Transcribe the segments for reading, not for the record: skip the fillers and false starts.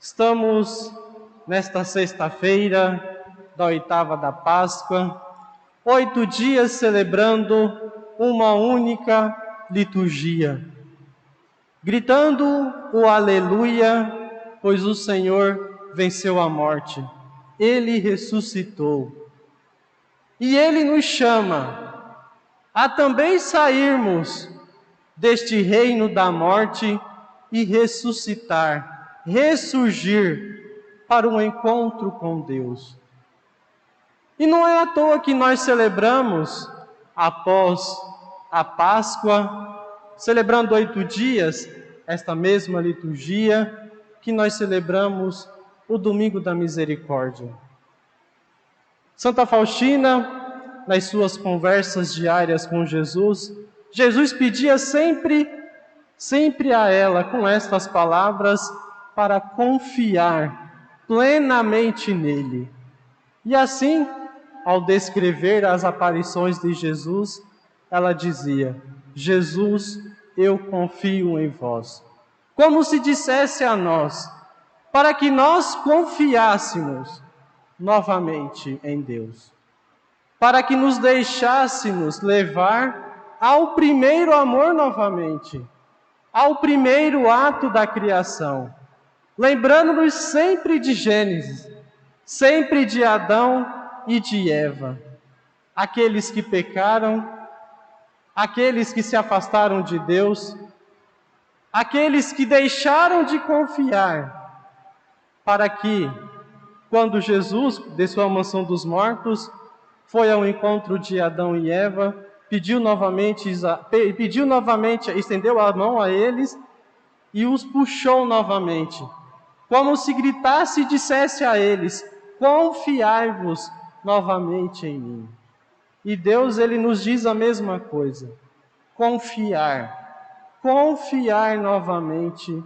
Estamos nesta sexta-feira da oitava da Páscoa, 8 dias celebrando uma única liturgia, gritando o aleluia, pois o Senhor venceu a morte, Ele ressuscitou. E Ele nos chama a também sairmos deste reino da morte e ressuscitar, ressurgir para um encontro com Deus. E não é à toa que nós celebramos, após a Páscoa, celebrando 8 dias, esta mesma liturgia, que nós celebramos o Domingo da Misericórdia. Santa Faustina, nas suas conversas diárias com Jesus, Jesus pedia sempre a ela, com estas palavras, para confiar plenamente nele. E assim, ao descrever as aparições de Jesus, ela dizia: Jesus, eu confio em vós. Como se dissesse a nós, para que nós confiássemos novamente em Deus, para que nos deixássemos levar ao primeiro amor novamente, ao primeiro ato da criação, lembrando-nos sempre de Gênesis, sempre de Adão e de Eva, aqueles que pecaram, aqueles que se afastaram de Deus, aqueles que deixaram de confiar, para que, quando Jesus desceu à mansão dos mortos, foi ao encontro de Adão e Eva, pediu novamente, estendeu a mão a eles e os puxou novamente, como se gritasse e dissesse a eles: confiai-vos novamente em mim. E Deus, Ele nos diz a mesma coisa: confiar novamente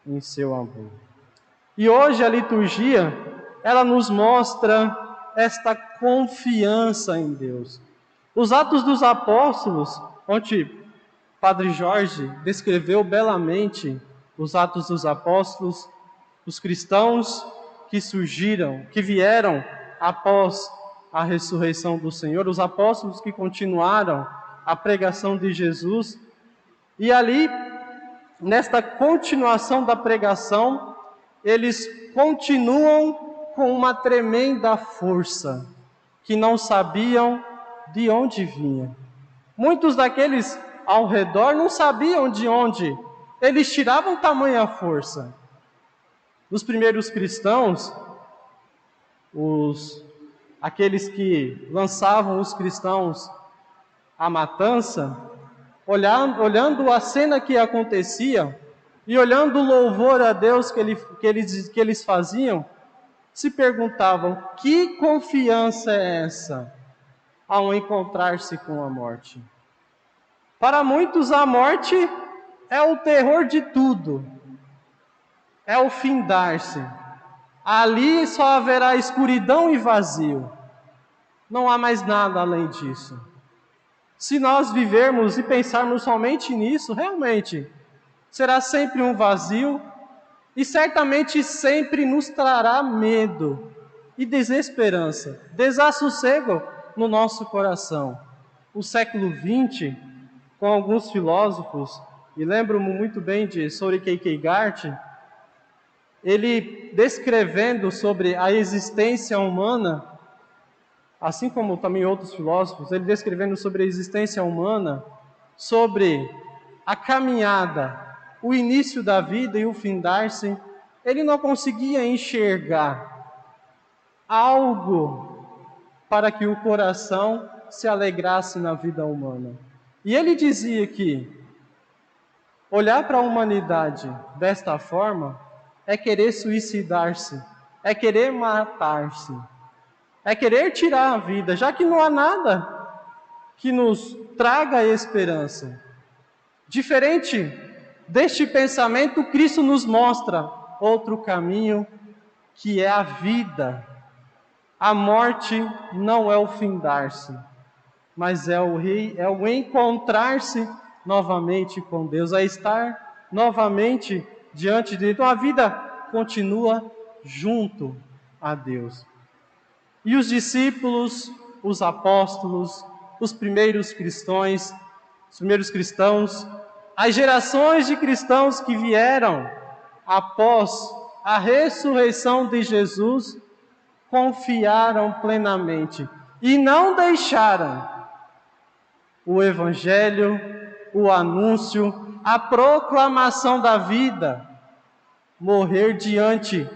em seu amor. E hoje a liturgia, ela nos mostra esta confiança em Deus. Os Atos dos Apóstolos, onde Padre Jorge descreveu belamente os Atos dos Apóstolos, os cristãos que surgiram, que vieram após a ressurreição do Senhor, os apóstolos que continuaram a pregação de Jesus. E ali, nesta continuação da pregação, eles continuam com uma tremenda força, que não sabiam de onde vinha. Muitos daqueles ao redor não sabiam de onde eles tiravam tamanha força. Os primeiros cristãos, aqueles que lançavam os cristãos à matança, olhando a cena que acontecia e olhando o louvor a Deus que eles faziam, se perguntavam: que confiança é essa ao encontrar-se com a morte? Para muitos, a morte é o terror de tudo, é o findar-se. Ali só haverá escuridão e vazio, não há mais nada além disso. Se nós vivermos e pensarmos somente nisso, realmente será sempre um vazio e certamente sempre nos trará medo e desesperança, desassossego no nosso coração. O século XX, com alguns filósofos, e lembro-me muito bem de Soren Kierkegaard, ele descrevendo sobre a existência humana, assim como também outros filósofos, ele descrevendo sobre a existência humana, sobre a caminhada, o início da vida e o findar-se, ele não conseguia enxergar algo para que o coração se alegrasse na vida humana. E ele dizia que olhar para a humanidade desta forma é querer suicidar-se, é querer matar-se, é querer tirar a vida, já que não há nada que nos traga esperança. Diferente deste pensamento, Cristo nos mostra outro caminho, que é a vida. A morte não é o findar-se, mas é o encontrar-se novamente com Deus, é estar novamente diante de Deus. Então a vida continua junto a Deus. E os discípulos, os apóstolos, os primeiros cristãos, as gerações de cristãos que vieram após a ressurreição de Jesus, confiaram plenamente e não deixaram o Evangelho, o anúncio, a proclamação da vida morrer diante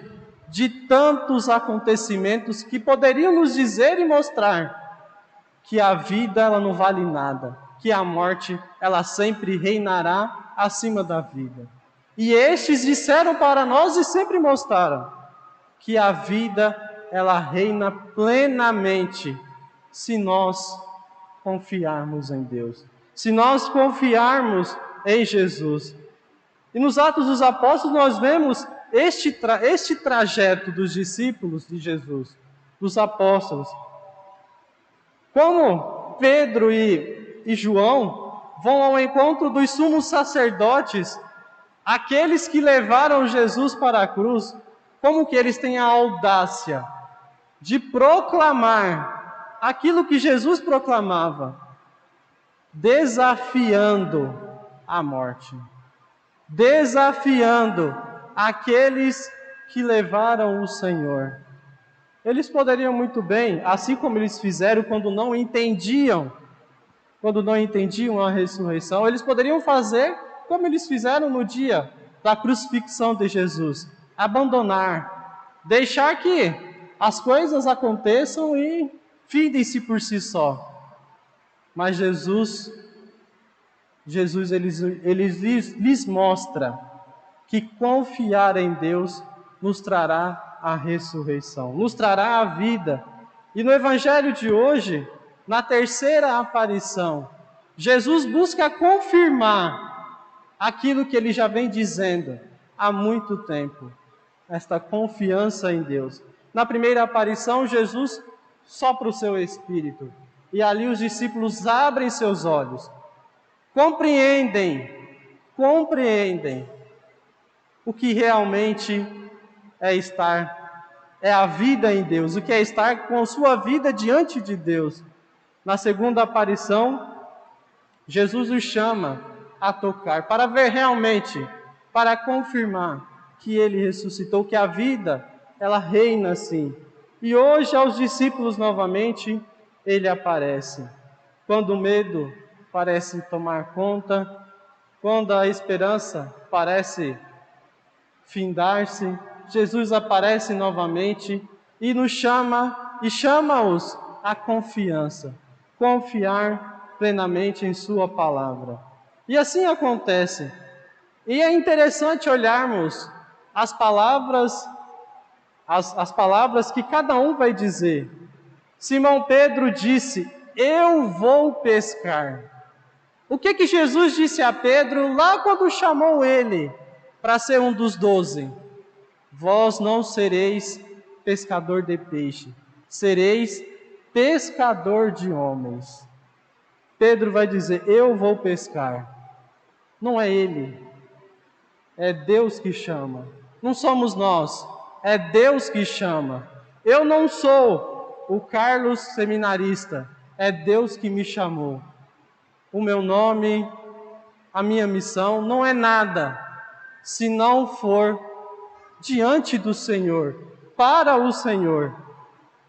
de tantos acontecimentos que poderiam nos dizer e mostrar que a vida ela não vale nada, que a morte ela sempre reinará acima da vida. E estes disseram para nós e sempre mostraram que a vida ela reina plenamente se nós confiarmos em Deus, se nós confiarmos em Jesus. E nos Atos dos Apóstolos nós vemos este trajeto dos discípulos de Jesus, dos apóstolos. Como Pedro e João vão ao encontro dos sumos sacerdotes, aqueles que levaram Jesus para a cruz, como que eles têm a audácia de proclamar aquilo que Jesus proclamava, desafiando a morte, desafiando aqueles que levaram o Senhor. Eles poderiam muito bem, assim como eles fizeram quando não entendiam a ressurreição, eles poderiam fazer como eles fizeram no dia da crucifixão de Jesus, abandonar, deixar que as coisas aconteçam e findem-se por si só. Mas Jesus lhes mostra que confiar em Deus nos trará a ressurreição, nos trará a vida. E no Evangelho de hoje, na terceira aparição, Jesus busca confirmar aquilo que ele já vem dizendo há muito tempo, esta confiança em Deus. Na primeira aparição, Jesus sopra o seu Espírito, e ali os discípulos abrem seus olhos, compreendem o que realmente é a vida em Deus, o que é estar com sua vida diante de Deus. Na segunda aparição, Jesus os chama a tocar, para ver realmente, para confirmar que ele ressuscitou, que a vida, ela reina assim. E hoje, aos discípulos novamente, ele aparece. Quando o medo parece tomar conta, quando a esperança parece findar-se, Jesus aparece novamente e nos chama, e chama-os à confiança, confiar plenamente em sua palavra. E assim acontece. E é interessante olharmos as palavras que cada um vai dizer. Simão Pedro disse: eu vou pescar. O que Jesus disse a Pedro lá quando chamou ele para ser um dos 12? Vós não sereis pescador de peixe, sereis pescador de homens. Pedro vai dizer: eu vou pescar. Não é ele, é Deus que chama. Não somos nós, é Deus que chama. Eu não sou o Carlos seminarista, é Deus que me chamou. O meu nome, a minha missão não é nada se não for diante do Senhor, para o Senhor.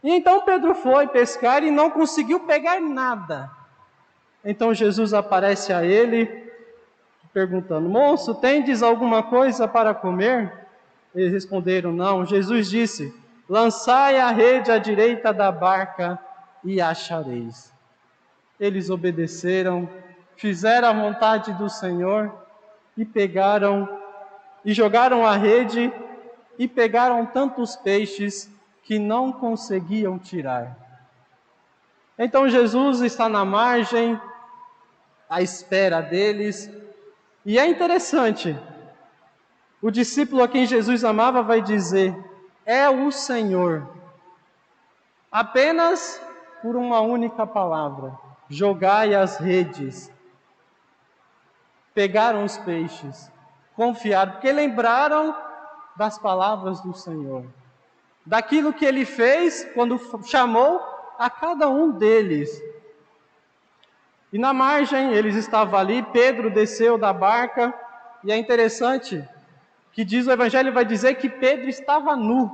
E então Pedro foi pescar e não conseguiu pegar nada. Então Jesus aparece a ele, perguntando: moço, tendes alguma coisa para comer? Eles responderam: não. Jesus disse: lançai a rede à direita da barca e achareis. Eles obedeceram, fizeram a vontade do Senhor e jogaram a rede e pegaram tantos peixes que não conseguiam tirar. Então Jesus está na margem, à espera deles, e é interessante, o discípulo a quem Jesus amava vai dizer: é o Senhor. Apenas por uma única palavra: jogai as redes. Pegaram os peixes, confiaram, porque lembraram das palavras do Senhor, daquilo que Ele fez quando chamou a cada um deles. E na margem, eles estavam ali, Pedro desceu da barca, e é interessante que diz o Evangelho, vai dizer que Pedro estava nu.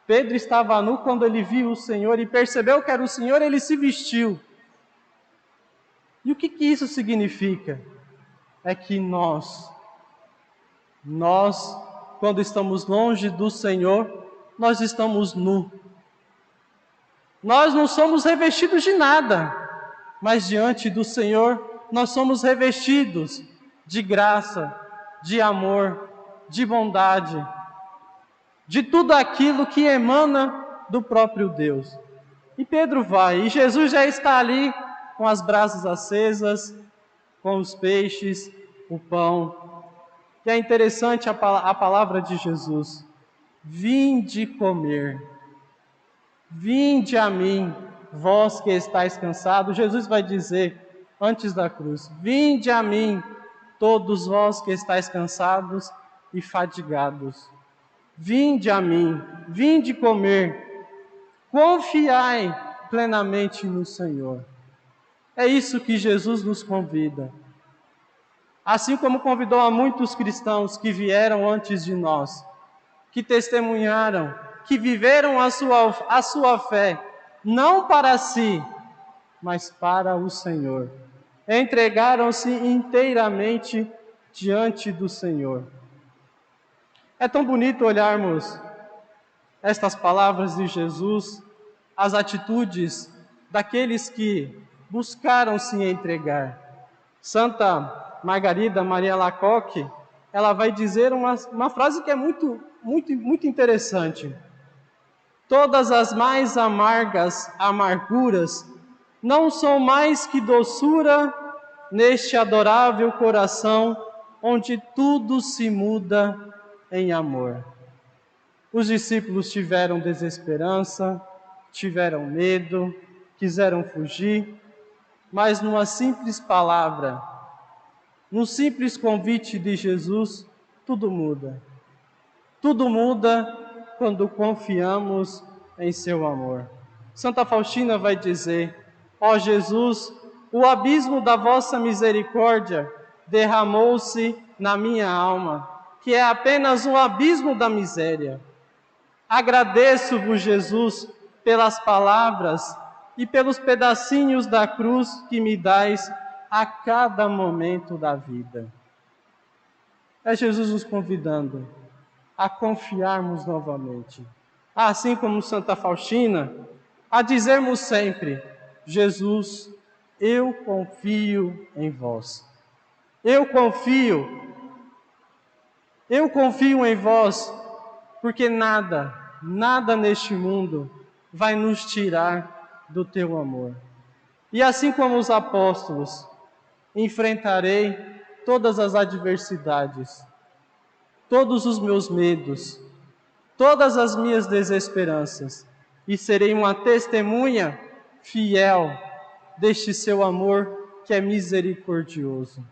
Pedro estava nu quando ele viu o Senhor e percebeu que era o Senhor, ele se vestiu. E o que isso significa? É que nós, quando estamos longe do Senhor, nós estamos nu. Nós não somos revestidos de nada, mas diante do Senhor, nós somos revestidos de graça, de amor, de bondade, de tudo aquilo que emana do próprio Deus. E Pedro vai, e Jesus já está ali com as brasas acesas, com os peixes, o pão. E é interessante a palavra de Jesus: vinde comer, vinde a mim, vós que estáis cansados. Jesus vai dizer antes da cruz: vinde a mim, todos vós que estáis cansados e fadigados. Vinde a mim, vinde comer, confiai plenamente no Senhor. É isso que Jesus nos convida. Assim como convidou a muitos cristãos que vieram antes de nós, que testemunharam, que viveram a sua fé, não para si, mas para o Senhor. Entregaram-se inteiramente diante do Senhor. É tão bonito olharmos estas palavras de Jesus, as atitudes daqueles que buscaram se entregar. Santa Margarida Maria Alacoque, ela vai dizer uma frase que é muito interessante. Todas as mais amargas amarguras não são mais que doçura neste adorável coração, onde tudo se muda em amor. Os discípulos tiveram desesperança, tiveram medo, quiseram fugir, mas numa simples palavra, num simples convite de Jesus, tudo muda. Tudo muda quando confiamos em seu amor. Santa Faustina vai dizer: ó Jesus, o abismo da vossa misericórdia derramou-se na minha alma, que é apenas um abismo da miséria. Agradeço-vos, Jesus, pelas palavras e pelos pedacinhos da cruz que me dais a cada momento da vida. É Jesus nos convidando a confiarmos novamente. Assim como Santa Faustina, a dizermos sempre: Jesus, eu confio em vós. Eu confio em vós, porque nada neste mundo vai nos tirar do teu amor. E assim como os apóstolos, enfrentarei todas as adversidades, todos os meus medos, todas as minhas desesperanças, e serei uma testemunha fiel deste seu amor que é misericordioso.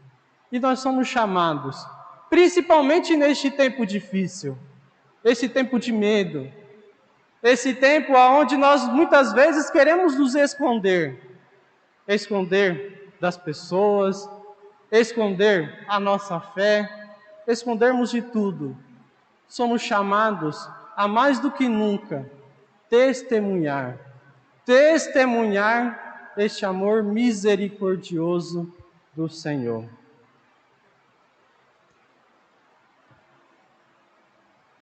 E nós somos chamados, principalmente neste tempo difícil, esse tempo de medo, esse tempo onde nós muitas vezes queremos nos esconder das pessoas, esconder a nossa fé, escondermos de tudo. Somos chamados a mais do que nunca testemunhar este amor misericordioso do Senhor.